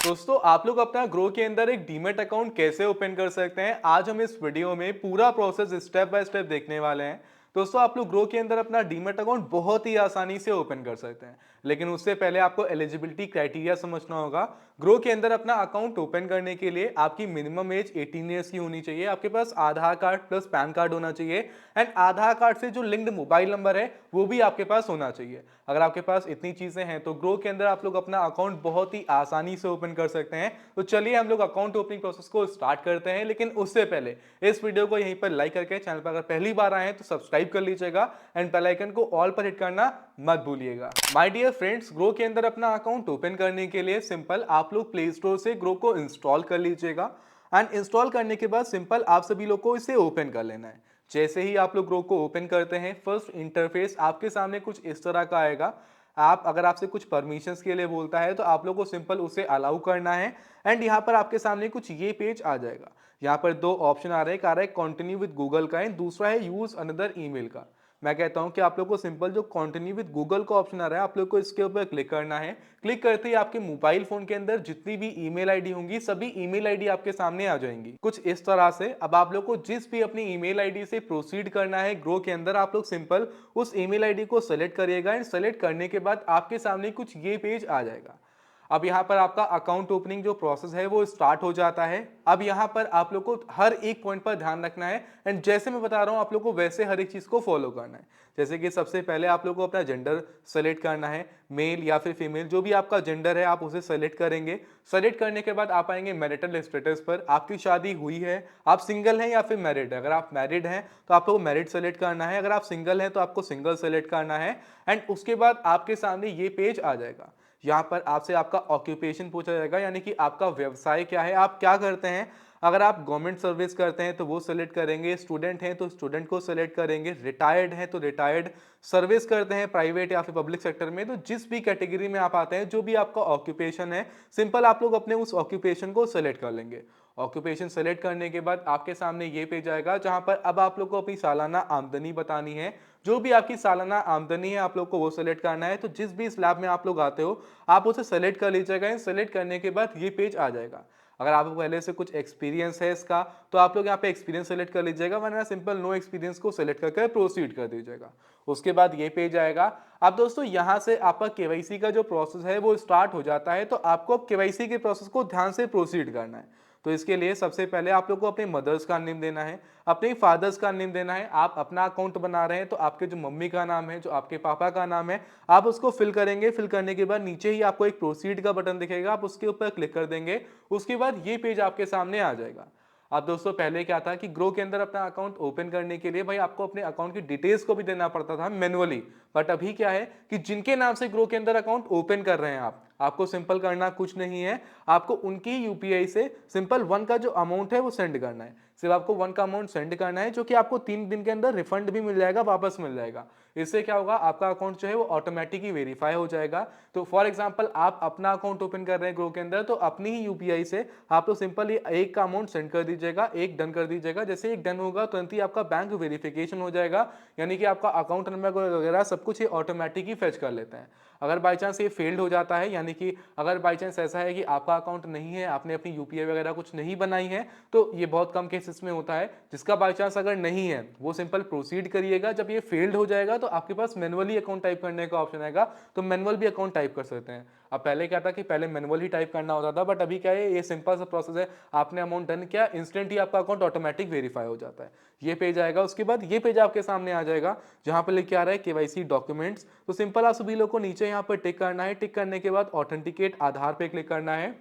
दोस्तों आप लोग अपना ग्रो के अंदर एक डीमैट अकाउंट कैसे ओपन कर सकते हैं, आज हम इस वीडियो में पूरा प्रोसेस स्टेप बाय स्टेप देखने वाले हैं। दोस्तों आप लोग ग्रो के अंदर अपना डीमैट अकाउंट बहुत ही आसानी से ओपन कर सकते हैं, लेकिन उससे पहले आपको एलिजिबिलिटी क्राइटेरिया समझना होगा। ग्रो के अंदर अपना अकाउंट ओपन करने के लिए आपकी मिनिमम एज 18 ईयर्स की होनी चाहिए, आपके पास आधार कार्ड प्लस पैन कार्ड होना चाहिए एंड आधार कार्ड से जो लिंक्ड मोबाइल नंबर है वो भी आपके पास होना चाहिए। अगर आपके पास इतनी चीजें हैं तो ग्रो के अंदर आप लोग अपना अकाउंट बहुत ही आसानी से ओपन कर सकते हैं। तो चलिए हम लोग अकाउंट ओपनिंग प्रोसेस को स्टार्ट करते हैं, लेकिन उससे पहले इस वीडियो को यहीं पर लाइक करके चैनल पर अगर पहली बार आए हैं तो सब्सक्राइब कर लीजिएगा एंड बेल आइकन को ऑल पर हिट करना मत भूलिएगा। माय डियर फ्रेंड्स, ग्रो के अंदर अपना अकाउंट ओपन करने के लिए सिंपल आप लोग प्ले स्टोर से ग्रो को इंस्टॉल कर लीजिएगा एंड इंस्टॉल करने के बाद सिंपल आप सभी लोग को इसे ओपन कर लेना है। जैसे ही आप लोग ग्रो को ओपन करते हैं, फर्स्ट इंटरफेस आपके सामने कुछ इस तरह का आएगा। आप अगर आपसे कुछ परमिशंस के लिए बोलता है तो आप लोग को सिंपल उसे अलाउ करना है एंड यहाँ पर आपके सामने कुछ ये पेज आ जाएगा। यहाँ पर दो ऑप्शन आ रहे हैं, एक आ रहा है कंटिन्यू विद गूगल का एंड दूसरा है यूज अनदर ईमेल का। मैं कहता हूं कि आप लोग को सिंपल जो कंटिन्यू विद गूगल का ऑप्शन आ रहा है आप लोग को इसके ऊपर क्लिक करना है। क्लिक करते ही आपके मोबाइल फोन के अंदर जितनी भी ईमेल आईडी होंगी सभी ईमेल आईडी आपके सामने आ जाएंगी कुछ इस तरह से। अब आप लोग को जिस भी अपनी ईमेल आईडी से प्रोसीड करना है ग्रो के अंदर, आप लोग सिंपल उस ईमेल आईडी को सेलेक्ट करिएगा एंड सेलेक्ट करने के बाद आपके सामने कुछ ये पेज आ जाएगा। अब यहाँ पर आपका अकाउंट ओपनिंग जो प्रोसेस है वो स्टार्ट हो जाता है। अब यहाँ पर आप लोग को हर एक पॉइंट पर ध्यान रखना है एंड जैसे मैं बता रहा हूँ आप लोग को वैसे हर एक चीज को फॉलो करना है। जैसे कि सबसे पहले आप लोग को अपना जेंडर सेलेक्ट करना है, मेल या फिर फीमेल जो भी आपका जेंडर है आप उसे सेलेक्ट करेंगे। सेलेक्ट करने के बाद आप आएंगे मैरिटल स्टेटस पर, आपकी शादी हुई है, आप सिंगल हैं या फिर मैरिड है। अगर आप मैरिड हैं तो आप लोग मैरिड सेलेक्ट करना है, अगर आप सिंगल हैं तो आपको सिंगल सेलेक्ट करना है एंड उसके बाद आपके सामने ये पेज आ जाएगा। यहाँ पर आपसे आपका ऑक्यूपेशन पूछा जाएगा, यानी कि आपका व्यवसाय क्या है, आप क्या करते हैं। अगर आप गवर्नमेंट सर्विस करते हैं तो वो सेलेक्ट करेंगे, स्टूडेंट हैं तो स्टूडेंट को सेलेक्ट करेंगे, रिटायर्ड हैं तो रिटायर्ड, सर्विस करते हैं प्राइवेट या फिर पब्लिक सेक्टर में, तो जिस भी कैटेगरी में आप आते हैं जो भी आपका ऑक्यूपेशन है सिंपल आप लोग अपने उस ऑक्यूपेशन को सेलेक्ट कर लेंगे। ऑक्यूपेशन सेलेक्ट करने के बाद आपके सामने ये पेज आएगा जहां पर अब आप लोग को अपनी सालाना आमदनी बतानी है। जो भी आपकी सालाना आमदनी है आप लोग को वो सेलेक्ट करना है। तो जिस भी स्लैब में आप लोग आते हो आप उसे सेलेक्ट कर लीजिएगा। सेलेक्ट करने के बाद ये पेज आ जाएगा। अगर आपको पहले से कुछ एक्सपीरियंस है इसका तो आप लोग यहाँ पे एक्सपीरियंस सेलेक्ट कर लीजिएगा, वरना सिंपल नो एक्सपीरियंस को सेलेक्ट करके प्रोसीड कर दीजिएगा। उसके बाद ये पेज आएगा। अब दोस्तों यहाँ से आपका केवाईसी का जो प्रोसेस है वो स्टार्ट हो जाता है। तो आपको अब केवाईसी के प्रोसेस को ध्यान से प्रोसीड करना है। तो इसके लिए सबसे पहले आप लोग को अपने मदर्स का नेम देना है, अपने फादर्स का नेम देना है। आप अपना अकाउंट बना रहे हैं तो आपके जो मम्मी का नाम है, जो आपके पापा का नाम है, आप उसको फिल करेंगे। फिल करने के बाद नीचे ही आपको एक प्रोसीड का बटन दिखेगा, आप उसके ऊपर क्लिक कर देंगे। उसके बाद ये पेज आपके सामने आ जाएगा। अब दोस्तों पहले क्या था कि ग्रो के अंदर अपना अकाउंट ओपन करने के लिए भाई आपको अपने अकाउंट की डिटेल्स को भी देना पड़ता था मैनुअली। बट अभी क्या है कि जिनके नाम से ग्रो के अंदर अकाउंट ओपन कर रहे हैं आपको सिंपल करना कुछ नहीं है। आपको उनकी यूपीआई से सिंपल 1 का जो अमाउंट है वो सेंड करना है। सिर्फ आपको 1 का अमाउंट सेंड करना है, जो कि आपको 3 दिन के अंदर रिफंड भी मिल जाएगा, वापस मिल जाएगा। इससे क्या होगा, आपका अकाउंट जो है वो ऑटोमेटिकली वेरीफाई हो जाएगा। तो फॉर एग्जांपल आप अपना अकाउंट ओपन कर रहे हैं ग्रो के अंदर, तो अपनी ही यूपीआई से आप तो सिंपल ये 1 का अमाउंट सेंड कर दीजिएगा, एक डन कर दीजिएगा। जैसे एक डन होगा तुरंत ही आपका बैंक वेरिफिकेशन हो जाएगा, यानी कि आपका अकाउंट नंबर वगैरह सब कुछ ये ऑटोमेटिकली फेच कर लेते हैं। अगर बाई चांस ये फेल्ड हो जाता है, यानी कि अगर बाई चांस ऐसा है कि आपका अकाउंट नहीं है, आपने अपनी यूपीआई वगैरह कुछ नहीं बनाई है, तो ये बहुत कम केसेस में होता है। जिसका बाई चांस अगर नहीं है वो सिंपल प्रोसीड करिएगा। जब ये फेल्ड हो जाएगा तो आपके पास मैनुअली अकाउंट टाइप करने का ऑप्शन आएगा, तो मैनुअल भी अकाउंट टाइप कर सकते हैं। अब पहले क्या था कि पहले मैनुअल ही टाइप करना होता था, बट अभी क्या है, ये सिंपल सा प्रोसेस है। आपने अमाउंट डन किया, इंस्टेंट ही आपका अकाउंट ऑटोमेटिक वेरीफाई हो जाता है। ये पेज आएगा। उसके बाद ये पेज आपके सामने आ जाएगा जहां पर लिखे आ रहा है केवाईसी डॉक्यूमेंट्स। तो सिंपल आप सभी लोग को नीचे यहाँ पर टिक करना है। टिक करने के बाद ऑथेंटिकेट आधार पे क्लिक करना है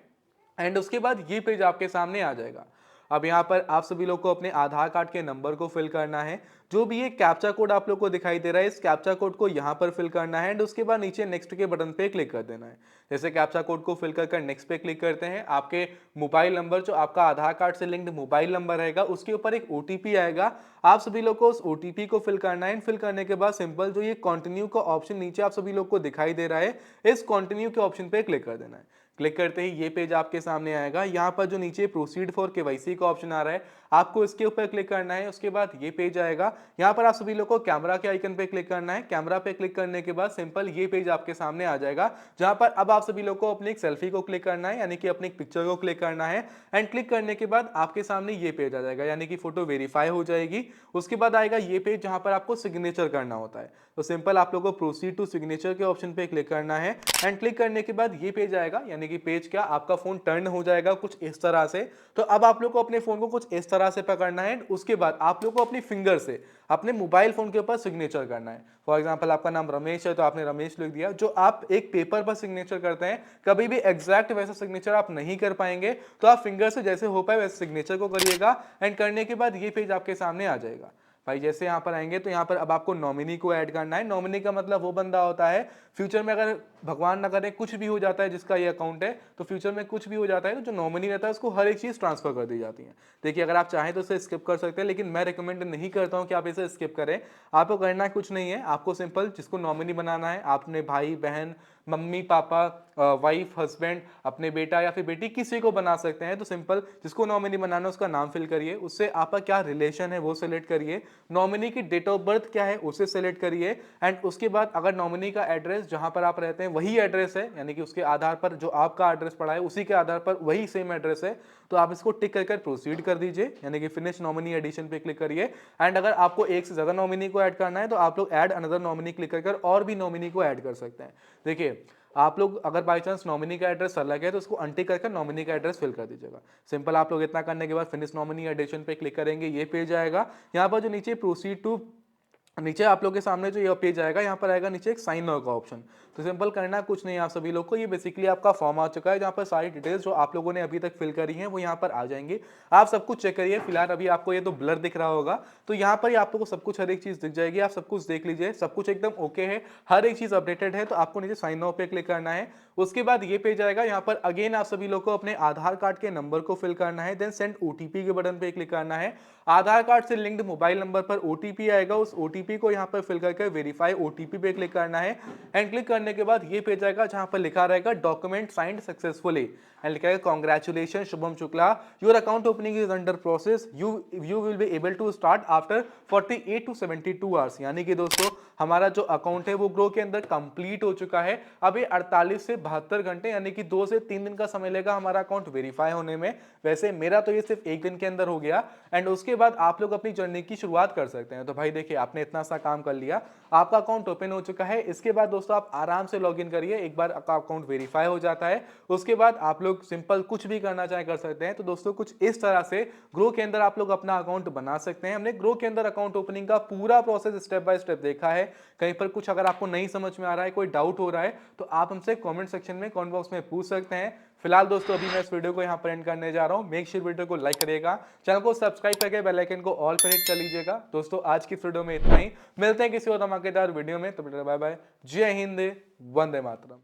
एंड उसके बाद ये पेज आपके सामने आ जाएगा। अब यहाँ पर आप सभी लोग को अपने आधार कार्ड के नंबर को फिल करना है। जो भी ये कैप्चा कोड आप लोग को दिखाई दे रहा है, इस कैप्चा कोड को यहाँ पर फिल करना है एंड उसके बाद नीचे नेक्स्ट के बटन पे क्लिक कर देना है। जैसे कैप्चा कोड को फिल कर नेक्स्ट पे क्लिक करते हैं, आपके मोबाइल नंबर, जो आपका आधार कार्ड से लिंक्ड मोबाइल नंबर रहेगा, उसके ऊपर एक ओटीपी आएगा। आप सभी लोग को उस ओटीपी को फिल करना है। फिल करने के बाद सिंपल जो ये कंटिन्यू का ऑप्शन नीचे आप सभी लोग को दिखाई दे रहा है, इस कंटिन्यू के ऑप्शन पे क्लिक कर देना है। क्लिक करते ही ये पेज आपके सामने आएगा। यहाँ पर जो नीचे प्रोसीड फॉर केवाईसी का ऑप्शन आ रहा है, आपको इसके ऊपर क्लिक करना है। उसके बाद ये पेज आएगा, यहाँ पर आप सभी लोग को कैमरा के आइकन पे क्लिक करना है। कैमरा पे क्लिक करने के बाद सिंपल ये पेज आपके सामने आ जाएगा, जहां पर अब आप सभी लोग को अपनी एक सेल्फी को क्लिक करना है, यानी कि अपनी एक पिक्चर को क्लिक करना है। एंड क्लिक करने के बाद आपके सामने ये पेज आ जाएगा, यानी कि फोटो वेरीफाई हो जाएगी। उसके बाद आएगा ये पेज जहां पर आपको सिग्नेचर करना होता है। तो सिंपल आप लोगों को प्रोसीड टू सिग्नेचर के ऑप्शन पे क्लिक करना है। एंड क्लिक करने के बाद ये पेज आएगा, यानी कि पेज क्या आपका फोन टर्न हो जाएगा कुछ इस तरह से। तो अब आप लोग को अपने फोन को कुछ इस तरह से पकड़ना है। उसके बाद आप लोग को अपनी फिंगर से अपने मोबाइल फोन के ऊपर सिग्नेचर करना है। फॉर एग्जांपल आपका नाम रमेश है तो आपने रमेश लिख दिया। जो आप एक पेपर पर सिग्नेचर करते हैं, कभी भी एग्जैक्ट वैसा सिग्नेचर आप नहीं कर पाएंगे, तो आप फिंगर से जैसे हो पाए वैसे सिग्नेचर को करिएगा। एंड करने के बाद ये पेज आपके सामने आ जाएगा। भाई जैसे यहाँ पर आएंगे तो यहाँ पर अब आपको नॉमिनी को ऐड करना है। नॉमिनी का मतलब वो बंदा होता है फ्यूचर में अगर भगवान ना करे कुछ भी हो जाता है, जिसका ये अकाउंट है, तो फ्यूचर में कुछ भी हो जाता है तो जो नॉमिनी रहता है उसको हर एक चीज ट्रांसफर कर दी जाती है। देखिए अगर आप चाहें तो इसे स्किप कर सकते हैं, लेकिन मैं रिकमेंड नहीं करता हूं कि आप इसे स्किप करें। आपको करना कुछ नहीं है, आपको सिंपल जिसको नॉमिनी बनाना है, आपने भाई बहन मम्मी पापा वाइफ हस्बैंड अपने बेटा या फिर बेटी किसी को बना सकते हैं। तो सिंपल जिसको नॉमिनी बनाना है उसका नाम फिल करिए, उससे आपका क्या रिलेशन है वो सिलेक्ट करिए, नॉमिनी की डेट ऑफ बर्थ क्या है उसे सिलेक्ट करिए। एंड उसके बाद अगर नॉमिनी का एड्रेस जहां पर आप रहते हैं वही एड्रेस है, यानी कि उसके आधार पर जो आपका एड्रेस पड़ा है उसी के आधार पर वही सेम एड्रेस है, तो आप इसको टिक करके प्रोसीड कर दीजिए, यानी कि फिनिश नॉमिनी एडिशन पे क्लिक करिए। एंड अगर आपको एक से ज्यादा नॉमिनी को ऐड करना है तो आप लोग ऐड अनदर नॉमिनी क्लिक कर और भी नॉमिनी को ऐड कर सकते हैं। देखिए आप लोग अगर बाई चांस नॉमिनी का एड्रेस अलग है तो उसको अनटिक करके नॉमिनी का एड्रेस फिल कर दीजिएगा। सिंपल आप लोग इतना करने के बाद फिनिश नॉमिनी एडिशन पे क्लिक करेंगे, ये पेज आएगा। यहाँ पर जो नीचे प्रोसीड टू, नीचे आप लोग के सामने जो ये पेज आएगा, यहाँ पर आएगा नीचे एक साइन नाउ का ऑप्शन। तो सिंपल करना कुछ नहीं है आप सभी लोग को, ये बेसिकली आपका फॉर्म आ चुका है जहाँ पर सारी डिटेल्स जो आप लोगों ने अभी तक फिल करी हैं वो यहाँ पर आ जाएंगी। आप सब कुछ चेक करिए। फिलहाल अभी आपको ये तो ब्लर दिख रहा होगा, तो यहाँ पर ही आप लोगों को सब कुछ हर एक चीज दिख जाएगी। आप सब कुछ देख लीजिए, सब कुछ एकदम ओके है, हर एक चीज अपडेटेड है। तो आपको नीचे साइन नाउ पे क्लिक करना है। उसके बाद ये पेज आएगा, यहाँ पर अगेन आप सभी लोग को अपने आधार कार्ड के नंबर को फिल करना है। देन सेंड ओटीपी के बटन पे क्लिक करना है। आधार कार्ड से लिंक्ड मोबाइल नंबर पर ओटीपी आएगा, उस ओटीपी को यहाँ पर फिल करके वेरीफाई ओटीपी पे क्लिक करना है। एंड क्लिक करने के बाद ये पेज आएगा जहां पर लिखा रहेगा डॉक्यूमेंट साइंड सक्सेसफुली, एंड लिखा है congratulation Shubham Shukla, your account opening is under process, you will be able to start after 48 to 72 hours. यानी कि दोस्तों हमारा जो अकाउंट है वो ग्रो के अंदर कंप्लीट हो चुका है। अब ये 48 से 72 घंटे यानी कि 2 से 3 दिन का समय लेगा हमारा अकाउंट वेरीफाई होने में। वैसे मेरा तो ये सिर्फ 1 दिन के अंदर हो गया। एंड उसके बाद आप लोग अपनी जर्नी की शुरुआत कर सकते हैं। तो भाई देखिए आपने इतना सा काम कर लिया, आपका अकाउंट ओपन हो चुका है। इसके बाद दोस्तों आप आराम से लॉगिन करिए, एक बार आपका अकाउंट वेरीफाई हो जाता है उसके बाद आप लोग सिंपल कुछ भी करना चाहे कर सकते हैं। तो दोस्तों कुछ इस तरह से ग्रो के अंदर आप लोग अपना अकाउंट बना सकते हैं। हमने ग्रो के अंदर अकाउंट ओपनिंग का पूरा प्रोसेस स्टेप बाय स्टेप देखा है। कहीं पर कुछ अगर आपको नहीं समझ में आ रहा है, कोई डाउट हो रहा है, तो आप हमसे कमेंट सेक्शन में कमेंट बॉक्स में पूछ सकते हैं। फिलहाल दोस्तों अभी मैं इस वीडियो को यहाँ पर एंड करने जा रहा हूँ। मेक श्योर वीडियो को लाइक करिएगा, चैनल को सब्सक्राइब करके बेल आइकन को ऑल पर हिट कर लीजिएगा। दोस्तों आज की वीडियो में इतना ही, मिलते हैं किसी और धमाकेदार वीडियो में। तब तक बाय बाय, जय हिंद, वंदे मातरम।